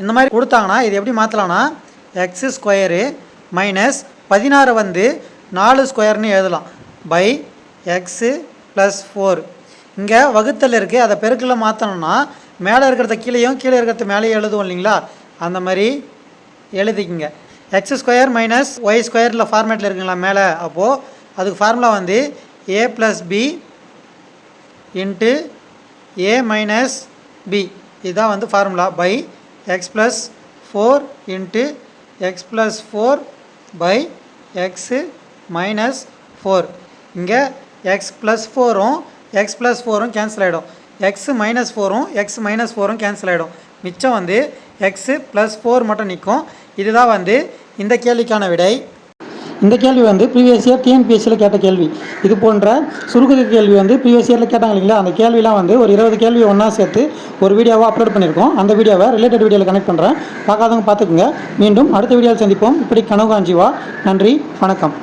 இந்த மாதிரி கொடுத்தாங்கன்னா இது எப்படி மாற்றலாம்னா எக்ஸு ஸ்கொயரு மைனஸ் 16 வந்து 4 ஸ்கொயர்னு எழுதலாம் பை எக்ஸு ப்ளஸ் 4. இங்கே வகுத்தல் இருக்குது, அதை பெருக்கில் மாற்றணும்னா மேலே இருக்கிறத கீழேயும் கீழே இருக்கிறத மேலேயும் எழுதுவோம் இல்லைங்களா, அந்த மாதிரி எழுதிக்கிங்க. எக்ஸ் ஸ்கொயர் மைனஸ் ஒய் ஸ்கொயரில் ஃபார்மேட்டில் இருக்குங்களா மேலே, அப்போது அதுக்கு ஃபார்முலா வந்து a plus b into a minus b, இதுதான் வந்து formula by x plus 4 into x plus 4 by x minus 4. இங்கே எக்ஸ் ப்ளஸ் 4ம் எக்ஸ் ப்ளஸ் 4ம் கேன்சல் ஆகிடும், எக்ஸு மைனஸ் 4ம் எக்ஸ் மைனஸ் 4ம் கேன்சல் ஆகிடும். மிச்சம் வந்து எக்ஸு ப்ளஸ் 4 மட்டும் நிற்கும். இதுதான் வந்து இந்த கேள்விக்கான விடை. இந்த கேள்வி வந்து ப்ரீவியஸ் இயர் டிஎன்பிஎஸ்சியில் கேட்ட கேள்வி. இது போன்ற சுருக்க கேள்வி வந்து ப்ரீவியஸ் இயரில் கேட்டாங்க இல்லைங்களா, அந்த கேள்விலாம் வந்து ஒரு 20 கேள்வி ஒன்றா சேர்த்து ஒரு வீடியோவாக அப்லோட் பண்ணியிருக்கோம். அந்த வீடியோவை ரிலேட்டட் வீடியோவில் கனெக்ட் பண்ணுறேன், பார்க்காதவங்க பார்த்துக்குங்க. மீண்டும் அடுத்த வீடியோவில் சந்திப்போம். இப்படி கனவு காஞ்சிவா. நன்றி, வணக்கம்.